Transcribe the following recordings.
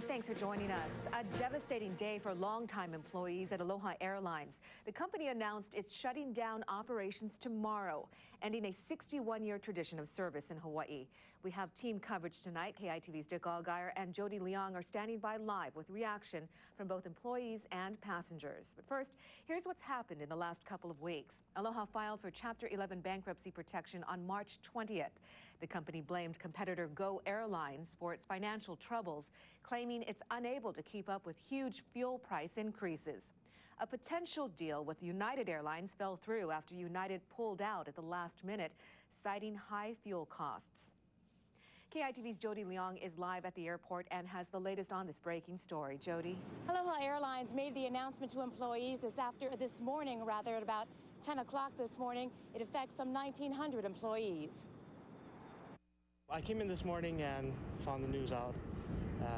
Thanks for joining us. A devastating day for longtime employees at Aloha Airlines. The company announced it's shutting down operations tomorrow, ending a 61-year tradition of service in Hawaii. We have team coverage tonight. KITV's Dick Allgaier and Jody Leong are standing by live with reaction from both employees and passengers. But first, here's what's happened in the last couple of weeks. Aloha filed for Chapter 11 bankruptcy protection on March 20th. The company blamed competitor Go Airlines for its financial troubles, claiming it's unable to keep up with huge fuel price increases. A potential deal with United Airlines fell through after United pulled out at the last minute, citing high fuel costs. KITV's Jody Leong is live at the airport and has the latest on this breaking story. Jody. Aloha Airlines made the announcement to employees this morning, at about 10 o'clock this morning. It affects some 1,900 employees. I came in this morning and found the news out,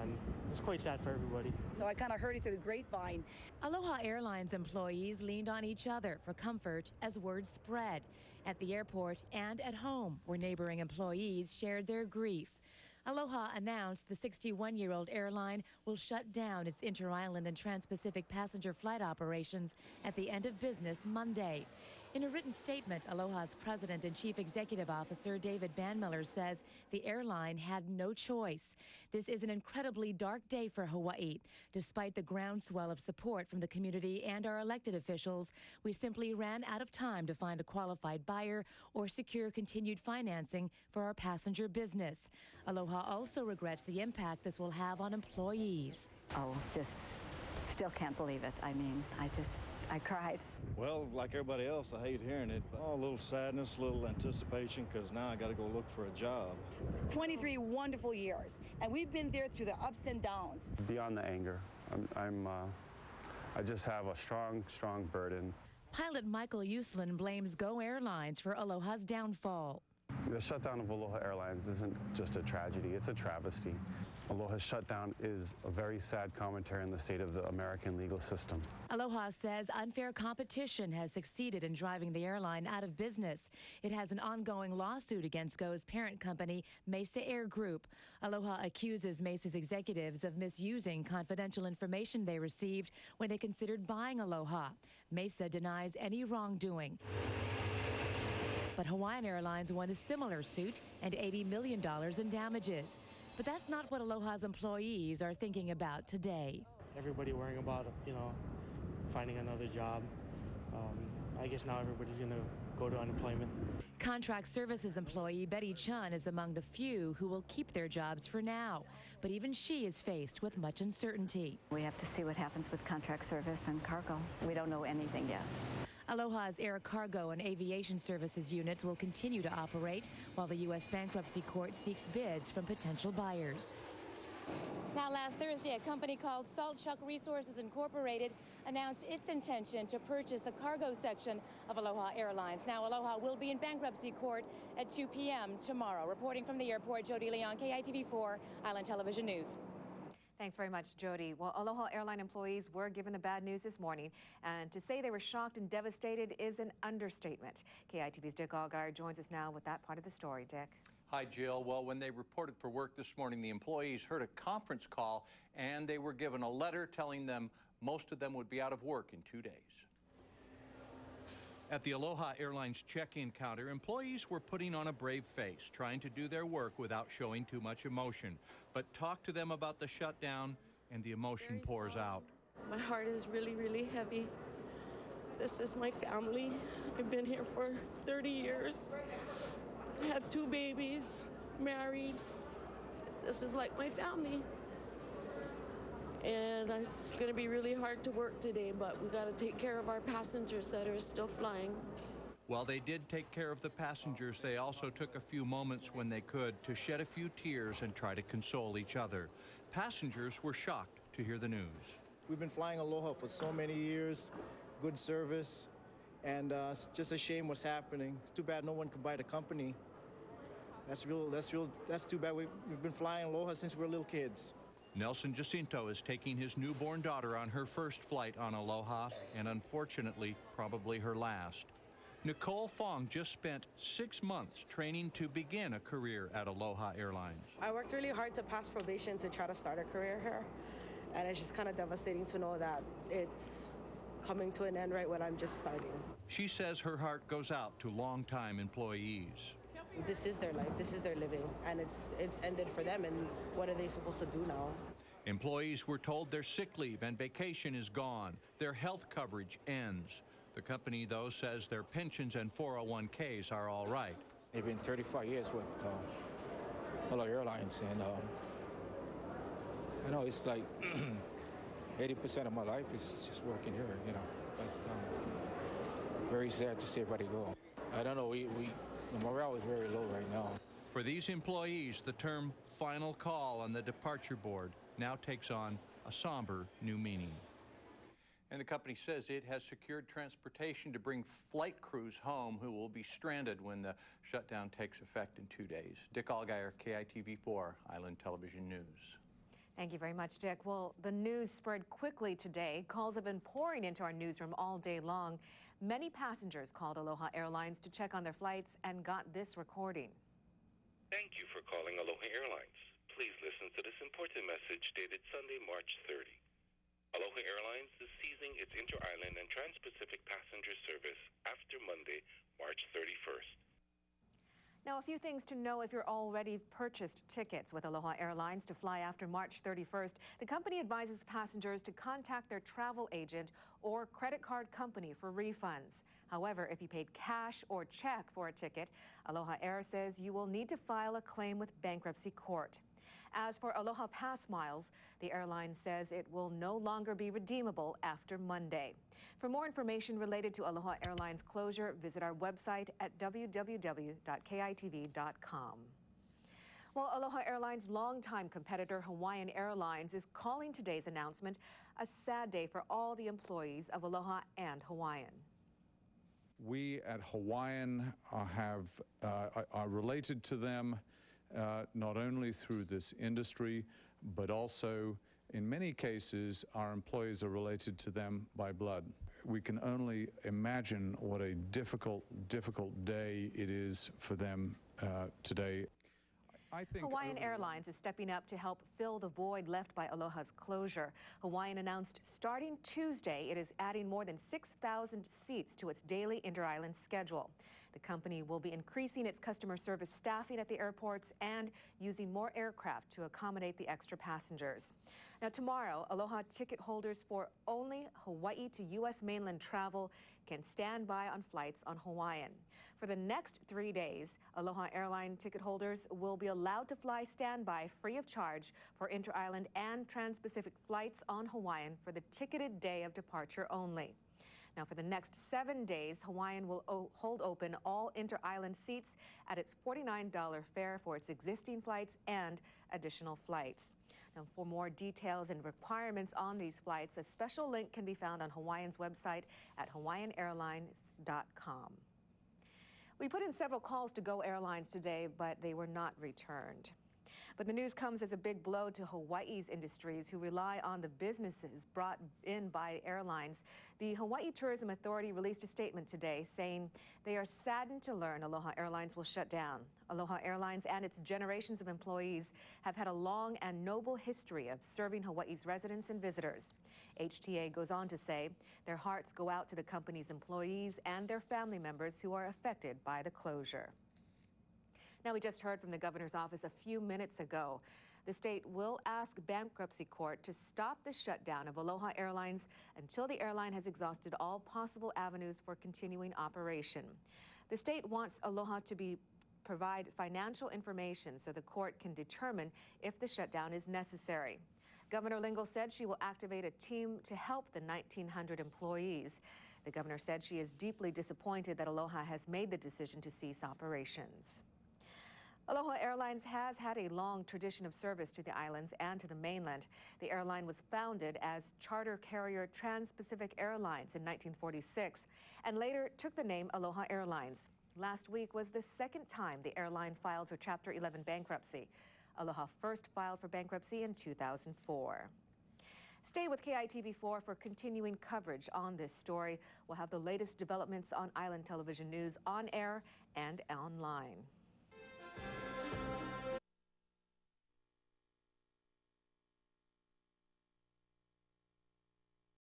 and it's quite sad for everybody. So I kind of heard it through the grapevine. Aloha Airlines employees leaned on each other for comfort as word spread. At the airport and at home, where neighboring employees shared their grief. Aloha announced the 61-year-old airline will shut down its inter-island and trans-Pacific passenger flight operations at the end of business Monday. In a written statement, Aloha's president and chief executive officer David Banmiller says the airline had no choice. This is an incredibly dark day for Hawaii. Despite the groundswell of support from the community and our elected officials, we simply ran out of time to find a qualified buyer or secure continued financing for our passenger business. Aloha also regrets the impact this will have on employees. Oh, just still can't believe it. I mean, I cried. Well, like everybody else, I hate hearing it. Oh, a little sadness, a little anticipation, because now I got to go look for a job. 23 wonderful years, and we've been there through the ups and downs. Beyond the anger, I just have a strong burden. Pilot Michael Uslan blames Go Airlines for Aloha's downfall. The shutdown of Aloha Airlines isn't just a tragedy, it's a travesty. Aloha's shutdown is a very sad commentary on the state of the American legal system. Aloha says unfair competition has succeeded in driving the airline out of business. It has an ongoing lawsuit against Go's parent company, Mesa Air Group. Aloha accuses Mesa's executives of misusing confidential information they received when they considered buying Aloha. Mesa denies any wrongdoing. But Hawaiian Airlines won a similar suit and $80 million in damages. But that's not what Aloha's employees are thinking about today. Everybody worrying about, finding another job. I guess now everybody's going to go to unemployment. Contract services employee Betty Chun is among the few who will keep their jobs for now. But even she is faced with much uncertainty. We have to see what happens with contract service and cargo. We don't know anything yet. Aloha's air cargo and aviation services units will continue to operate while the U.S. bankruptcy court seeks bids from potential buyers. Now, last Thursday, a company called Salt Chuck Resources Incorporated announced its intention to purchase the cargo section of Aloha Airlines. Now, Aloha will be in bankruptcy court at 2 p.m. tomorrow. Reporting from the airport, Jody Leong, KITV4 Island Television News. Thanks very much, Jody. Well, Aloha Airline employees were given the bad news this morning, and to say they were shocked and devastated is an understatement. KITV's Dick Allgaier joins us now with that part of the story. Dick. Hi, Jill. Well, when they reported for work this morning, the employees heard a conference call, and they were given a letter telling them most of them would be out of work in 2 days. At the Aloha Airlines check-in counter, employees were putting on a brave face, trying to do their work without showing too much emotion. But talk to them about the shutdown, and the emotion pours out. My heart is really, really heavy. This is my family. I've been here for 30 years. I had 2 babies, married. This is like my family. And it's going to be really hard to work today, but we got to take care of our passengers that are still flying. While they did take care of the passengers, they also took a few moments when they could to shed a few tears and try to console each other. Passengers were shocked to hear the news. We've been flying Aloha for so many years, good service, and it's just a shame what's happening. It's too bad no one could buy the company. That's too bad. We've been flying Aloha since we were little kids. Nelson Jacinto is taking his newborn daughter on her first flight on Aloha, and unfortunately, probably her last. Nicole Fong just spent 6 months training to begin a career at Aloha Airlines. I worked really hard to pass probation to try to start a career here, and it's just kind of devastating to know that it's coming to an end right when I'm just starting. She says her heart goes out to longtime employees. This is their life, this is their living, and it's ended for them, and what are they supposed to do now? Employees were told their sick leave and vacation is gone. Their health coverage ends. The company, though, says their pensions and 401ks are all right. It's been 35 years with Aloha Airlines, and I know it's like 80% of my life is just working here, you know. But very sad to see everybody go. I don't know, the morale is very low right now. For these employees, the term final call on the departure board now takes on a somber new meaning. And the company says it has secured transportation to bring flight crews home who will be stranded when the shutdown takes effect in 2 days. Dick Allgeier, KITV4, Island Television News. Thank you very much, Dick. Well, the news spread quickly today. Calls have been pouring into our newsroom all day long. Many passengers called Aloha Airlines to check on their flights and got this recording. Thank you for calling Aloha Airlines. Please listen to this important message dated Sunday, March 30. Aloha Airlines is ceasing its inter-island and trans-Pacific passenger service after Monday, March 31st. Now, a few things to know if you're already purchased tickets with Aloha Airlines to fly after March 31st. The company advises passengers to contact their travel agent or credit card company for refunds. However, if you paid cash or check for a ticket, Aloha Air says you will need to file a claim with bankruptcy court. As for Aloha Pass miles, the airline says it will no longer be redeemable after Monday. For more information related to Aloha Airlines closure, visit our website at www.kitv.com. Well, Aloha Airlines' longtime competitor Hawaiian Airlines is calling today's announcement a sad day for all the employees of Aloha and Hawaiian. We at Hawaiian are related to them not only through this industry, but also in many cases our employees are related to them by blood. We can only imagine what a difficult day it is for them today. I think Hawaiian Airlines is stepping up to help fill the void left by Aloha's closure. Hawaiian announced starting Tuesday it is adding more than 6,000 seats to its daily inter-island schedule. The company will be increasing its customer service staffing at the airports and using more aircraft to accommodate the extra passengers. Now, tomorrow, Aloha ticket holders for only Hawaii to U.S. mainland travel can stand by on flights on Hawaiian. For the next 3 days, Aloha Airline ticket holders will be allowed to fly standby free of charge for inter-island and trans-Pacific flights on Hawaiian for the ticketed day of departure only. Now, for the next 7 days, Hawaiian will hold open all inter-island seats at its $49 fare for its existing flights and additional flights. Now, for more details and requirements on these flights, a special link can be found on Hawaiian's website at hawaiianairlines.com. We put in several calls to Go Airlines today, but they were not returned. But the news comes as a big blow to Hawaii's industries who rely on the businesses brought in by airlines. The Hawaii Tourism Authority released a statement today saying they are saddened to learn Aloha Airlines will shut down. Aloha Airlines and its generations of employees have had a long and noble history of serving Hawaii's residents and visitors. HTA goes on to say their hearts go out to the company's employees and their family members who are affected by the closure. Now, we just heard from the governor's office a few minutes ago. The state will ask bankruptcy court to stop the shutdown of Aloha Airlines until the airline has exhausted all possible avenues for continuing operation. The state wants Aloha to provide financial information so the court can determine if the shutdown is necessary. Governor Lingle said she will activate a team to help the 1,900 employees. The governor said she is deeply disappointed that Aloha has made the decision to cease operations. Aloha Airlines has had a long tradition of service to the islands and to the mainland. The airline was founded as charter carrier Trans-Pacific Airlines in 1946 and later took the name Aloha Airlines. Last week was the second time the airline filed for Chapter 11 bankruptcy. Aloha first filed for bankruptcy in 2004. Stay with KITV4 for continuing coverage on this story. We'll have the latest developments on Island Television News on air and online.